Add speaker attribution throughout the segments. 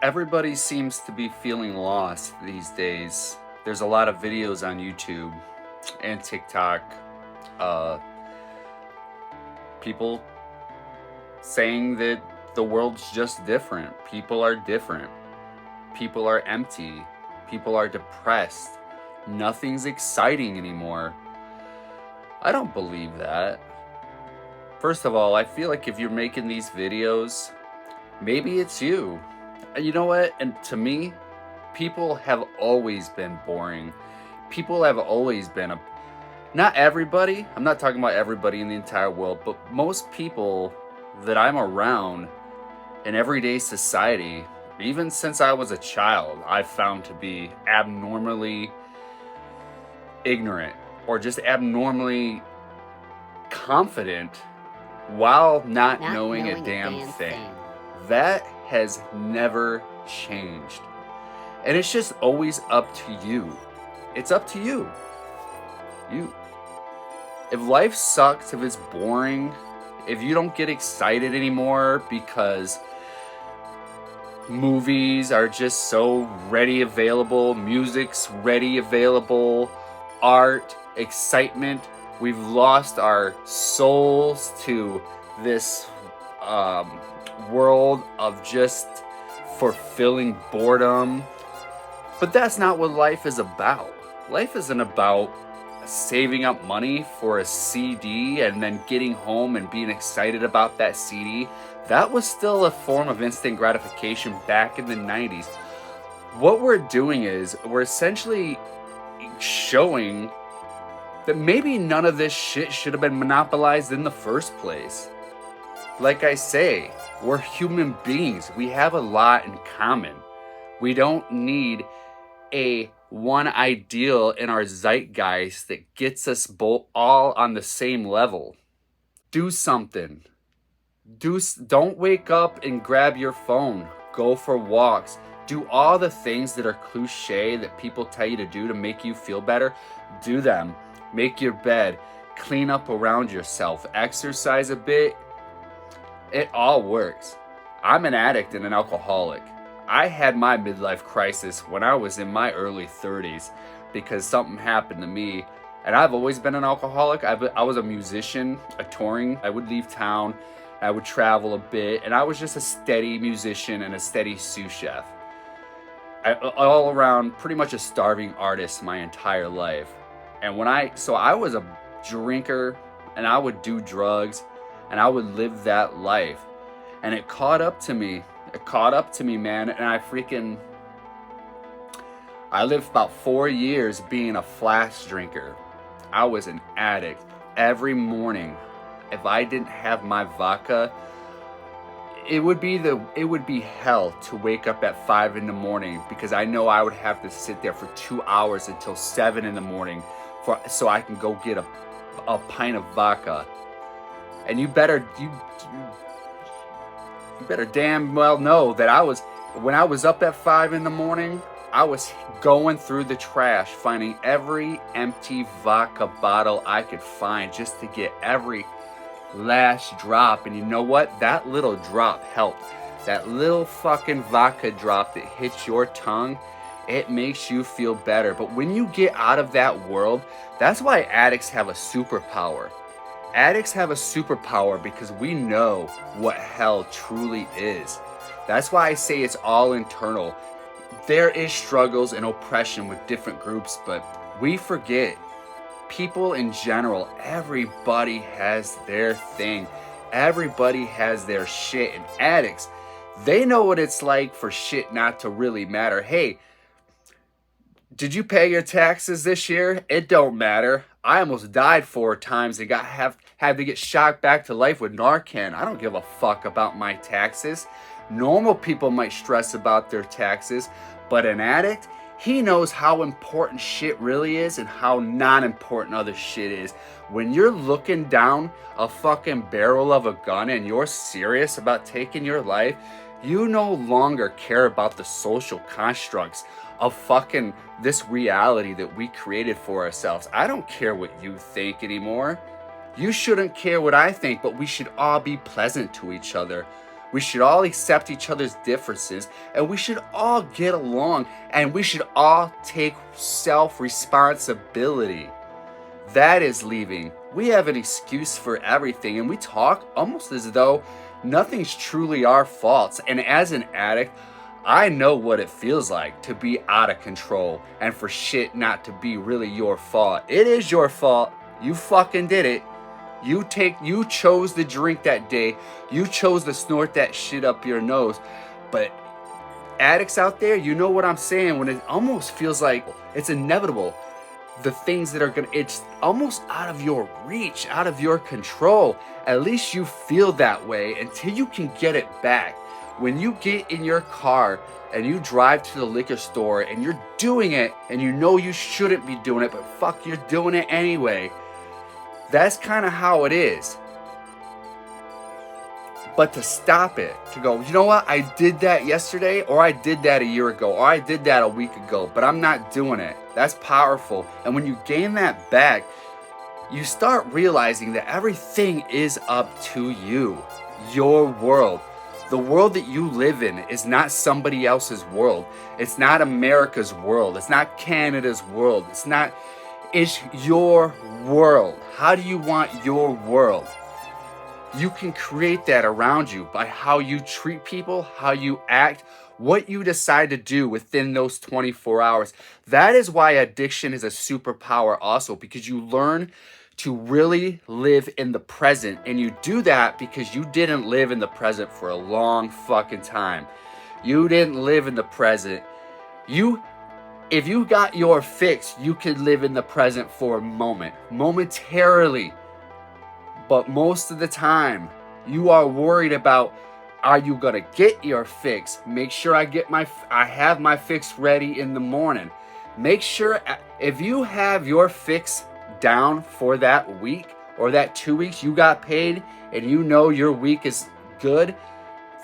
Speaker 1: Everybody seems to be feeling lost these days. There's a lot of videos on YouTube and TikTok. Uh, People saying that the world's just different. People are different. People are empty. People are depressed. Nothing's exciting anymore. I don't believe that. First of all, I feel like if you're making these videos, maybe it's you. And you know what? And to me, people have always been boring. People have always been not everybody. I'm not talking about everybody in the entire world, but most people that I'm around in everyday society, even since I was a child, I've found to be abnormally ignorant or just abnormally confident while not knowing a damn thing. That has never changed. And it's just always up to you. It's up to you. If life sucks, if it's boring, if you don't get excited anymore because movies are just so ready available, music's ready available, art, excitement, we've lost our souls to this world of just fulfilling boredom. But that's not what life is about. Life isn't about saving up money for a CD and then getting home and being excited about that CD. That was still a form of instant gratification back in the 90s. What we're doing is we're essentially showing that maybe none of this shit should have been monopolized in the first place. Like I say, we're human beings. We have a lot in common. We don't need a one ideal in our zeitgeist that gets us both all on the same level. Do something. Don't wake up and grab your phone. Go for walks. Do all the things that are cliche that people tell you to do to make you feel better. Do them. Make your bed. Clean up around yourself. Exercise a bit. It all works. I'm an addict and an alcoholic. I had my midlife crisis when I was in my early 30s because something happened to me. And I've always been an alcoholic. I was a musician, a touring. I would leave town, I would travel a bit, and I was just a steady musician and a steady sous chef. All around, pretty much a starving artist my entire life. And so I was a drinker, and I would do drugs, and I would live that life. And it caught up to me. It caught up to me, man, and I lived about 4 years being a flash drinker. I was an addict. Every morning, if I didn't have my vodka, it would be hell to wake up at 5 in the morning because I know I would have to sit there for 2 hours until 7 in the morning so I can go get a pint of vodka. And you better damn well know that when I was up at 5 in the morning, I was going through the trash, finding every empty vodka bottle I could find just to get every last drop. And you know what? That little drop helped. That little fucking vodka drop that hits your tongue, it makes you feel better. But when you get out of that world, that's why addicts have a superpower. Addicts have a superpower because we know what hell truly is. That's why I say it's all internal. There is struggles and oppression with different groups, but we forget. People in general, everybody has their thing. Everybody has their shit. And addicts, they know what it's like for shit not to really matter. Hey, did you pay your taxes this year? It don't matter. I almost died 4 times and had to get shocked back to life with Narcan. I don't give a fuck about my taxes. Normal people might stress about their taxes, but an addict, he knows how important shit really is and how non-important other shit is. When you're looking down a fucking barrel of a gun and you're serious about taking your life, you no longer care about the social constructs of fucking this reality that we created for ourselves. I don't care what you think anymore. You shouldn't care what I think, but we should all be pleasant to each other. We should all accept each other's differences, and we should all get along, and we should all take self-responsibility. That is leaving. We have an excuse for everything, and we talk almost as though nothing's truly our faults. And as an addict, I know what it feels like to be out of control and for shit not to be really your fault. It is your fault. You fucking did it. You chose to drink that day. You chose to snort that shit up your nose. But addicts out there, you know what I'm saying when it almost feels like it's inevitable. The things that are it's almost out of your reach, out of your control. At least you feel that way until you can get it back. When you get in your car and you drive to the liquor store and you're doing it and you know you shouldn't be doing it, but fuck, you're doing it anyway. That's kind of how it is. But to stop it, to go, you know what, I did that yesterday, or I did that a year ago, or I did that a week ago, but I'm not doing it. That's powerful. And when you gain that back, you start realizing that everything is up to you, your world. The world that you live in is not somebody else's world. It's not America's world. It's not Canada's world. It's your world. How do you want your world? You can create that around you by how you treat people, how you act, what you decide to do within those 24 hours. That is why addiction is a superpower also, because you learn to really live in the present. And you do that because you didn't live in the present for a long fucking time. You didn't live in the present. If you got your fix, you could live in the present for a moment, momentarily. But most of the time, you are worried about, are you gonna get your fix? Make sure I have my fix ready in the morning. Make sure if you have your fix down for that week or that 2 weeks, you got paid and you know your week is good,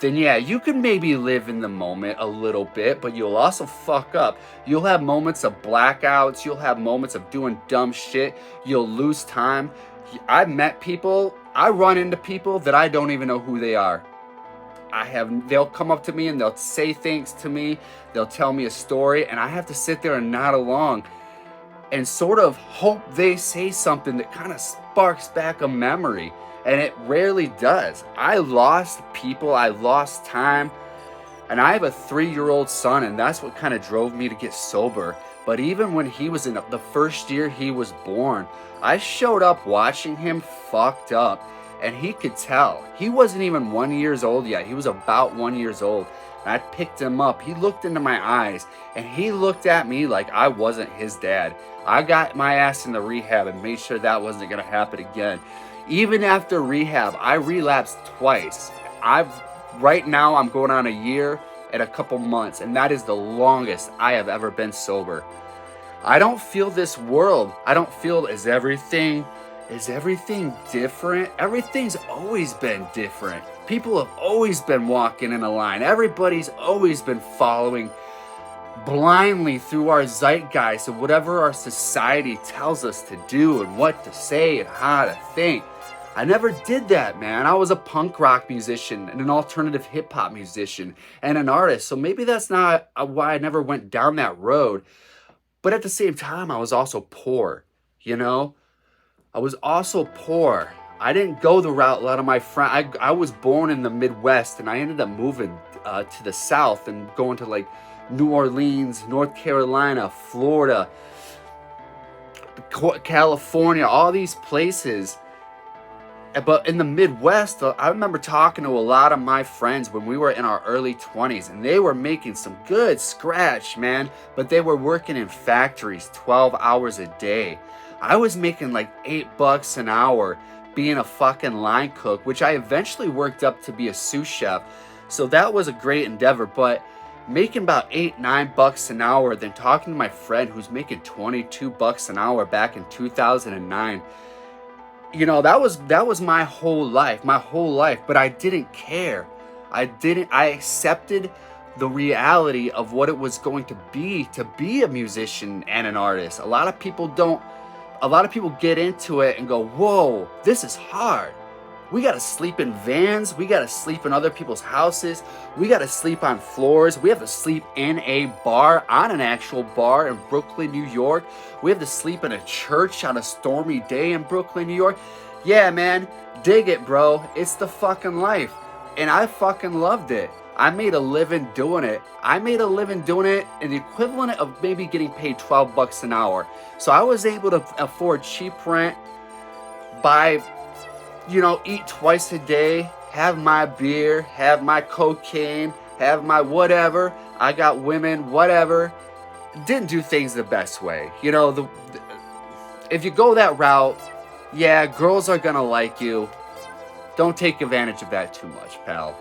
Speaker 1: then yeah, you can maybe live in the moment a little bit, but you'll also fuck up. You'll have moments of blackouts. You'll have moments of doing dumb shit. You'll lose time. I run into people that I don't even know who they are. They'll come up to me and they'll say things to me. They'll tell me a story, and I have to sit there and nod along and sort of hope they say something that kind of sparks back a memory. And it rarely does. I lost people, I lost time, and I have a 3-year-old son, and that's what kind of drove me to get sober. But even when he was in the first year he was born, I showed up watching him fucked up, and he could tell. He wasn't even 1 year old yet. He was about 1 year old. And I picked him up. He looked into my eyes, and he looked at me like I wasn't his dad. I got my ass in the rehab and made sure that wasn't going to happen again. Even after rehab, I relapsed twice. Right now, I'm going on a year and a couple months, and that is the longest I have ever been sober. I don't feel this world. I don't feel, is everything different? Everything's always been different. People have always been walking in a line. Everybody's always been following blindly through our zeitgeist of whatever our society tells us to do and what to say and how to think. I never did that, man. I was a punk rock musician and an alternative hip hop musician and an artist. So maybe that's not why I never went down that road. But at the same time, I was also poor, you know? I was also poor. I didn't go the route a lot of my friends. I was born in the Midwest, and I ended up moving to the South and going to like New Orleans, North Carolina, Florida, California, all these places. But in the Midwest, I remember talking to a lot of my friends when we were in our early 20s, and they were making some good scratch, man. But they were working in factories 12 hours a day. I was making like $8 an hour being a fucking line cook, which I eventually worked up to be a sous chef. So that was a great endeavor. But making about $8-9 an hour, then talking to my friend who's making $22 an hour back in 2009. You know, that was my whole life, but I didn't care. I accepted the reality of what it was going to be a musician and an artist. A lot of people get into it and go, whoa, this is hard. We got to sleep in vans. We got to sleep in other people's houses. We got to sleep on floors. We have to sleep in a bar, on an actual bar in Brooklyn, New York. We have to sleep in a church on a stormy day in Brooklyn, New York. Yeah, man, dig it, bro. It's the fucking life. And I fucking loved it. I made a living doing it. I made a living doing it in the equivalent of maybe getting paid $12 an hour. So I was able to afford cheap rent, buy, eat twice a day, have my beer, have my cocaine, have my whatever. I got women, whatever. Didn't do things the best way. If you go that route, yeah, girls are gonna like you. Don't take advantage of that too much, pal.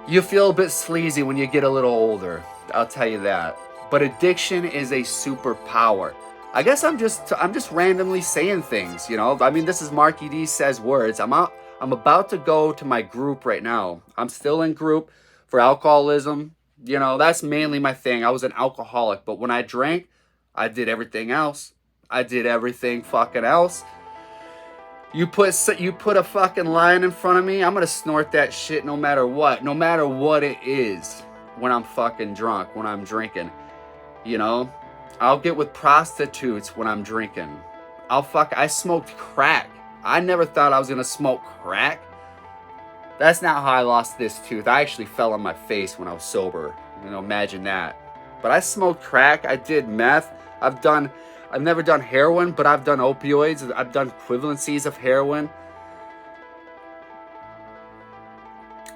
Speaker 1: You feel a bit sleazy when you get a little older, I'll tell you that. But addiction is a superpower. I guess I'm just randomly saying things, I mean, this is Marquee D Says Words. I'm about to go to my group right now. I'm still in group for alcoholism. That's mainly my thing. I was an alcoholic, but when I drank, I did everything else. I did everything fucking else. You put a fucking lion in front of me, I'm gonna snort that shit no matter what it is. When I'm fucking drunk, when I'm drinking, I'll get with prostitutes when I'm drinking. I smoked crack. I never thought I was gonna smoke crack. That's not how I lost this tooth. I actually fell on my face when I was sober. Imagine that. But I smoked crack. I did meth. I've never done heroin, but I've done opioids. I've done equivalencies of heroin.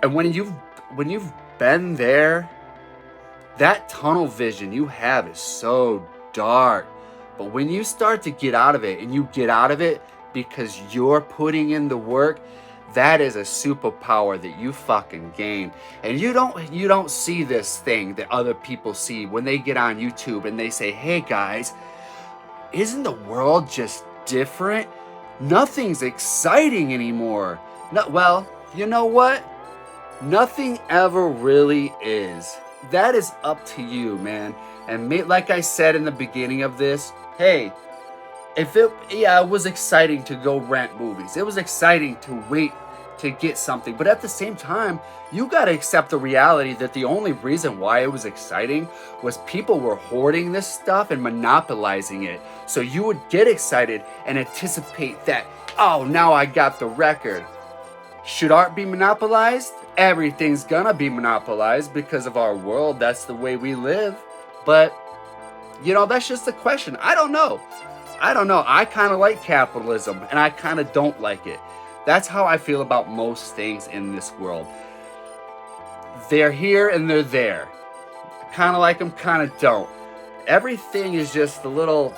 Speaker 1: And when you've been there, that tunnel vision you have is so dark. But when you start to get out of it, and you get out of it because you're putting in the work, that is a superpower that you fucking gain. And you don't see this thing that other people see when they get on YouTube and they say, "Hey guys, isn't the world just different? Nothing's exciting anymore." Well, you know what? Nothing ever really is. That is up to you, man. And like I said in the beginning of this, hey, it was exciting to go rent movies. It was exciting to wait to get something. But at the same time, you got to accept the reality that the only reason why it was exciting was people were hoarding this stuff and monopolizing it. So you would get excited and anticipate that, oh, now I got the record. Should art be monopolized? Everything's gonna be monopolized because of our world. That's the way we live. But, that's just a question. I don't know. I kind of like capitalism, and I kind of don't like it. That's how I feel about most things in this world. They're here and they're there. Kind of like them, kind of don't. Everything is just a little,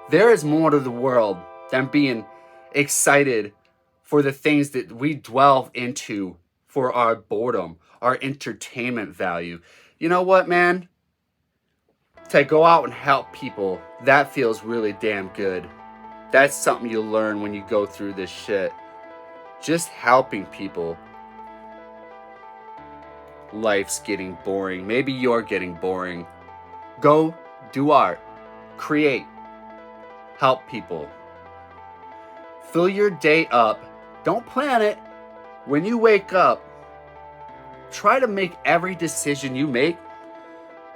Speaker 1: there is more to the world than being excited for the things that we delve into for our boredom, our entertainment value. You know what, man? To go out and help people, that feels really damn good. That's something you learn when you go through this shit. Just helping people. Life's getting boring. Maybe you're getting boring. Go do art. Create. Help people. Fill your day up. Don't plan it. When you wake up, try to make every decision you make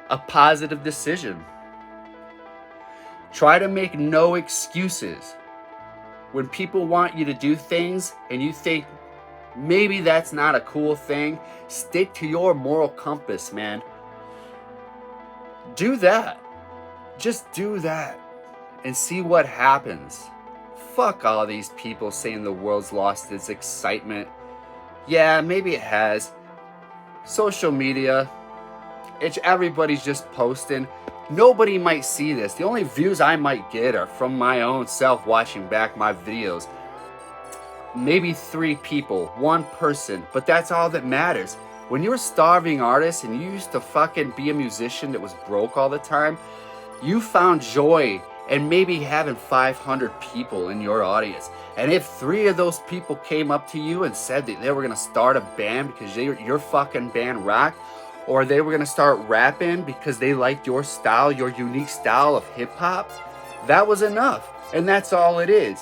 Speaker 1: a positive decision. Try to make no excuses. When people want you to do things and you think maybe that's not a cool thing, stick to your moral compass, man. Do that. Just do that and see what happens. Fuck all these people saying the world's lost its excitement. Yeah, maybe it has. Social media, everybody's just posting. Nobody might see this. The only views I might get are from my own self watching back my videos. Maybe 3 people, 1 person, but that's all that matters. When you're a starving artist and you used to fucking be a musician that was broke all the time, you found joy in maybe having 500 people in your audience. And if 3 of those people came up to you and said that they were gonna start a band because your fucking band rocked, or they were gonna start rapping because they liked your style, your unique style of hip hop, that was enough. And that's all it is.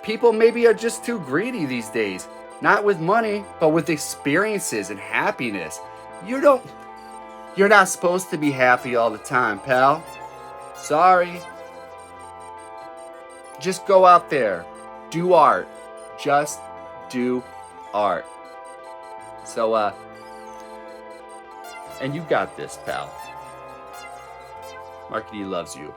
Speaker 1: people maybe are just too greedy these days. Not with money, but with experiences and happiness. You're not supposed to be happy all the time, pal. Sorry. Just go out there. Do art. Just do art. So, and you got this, pal. Marquee loves you.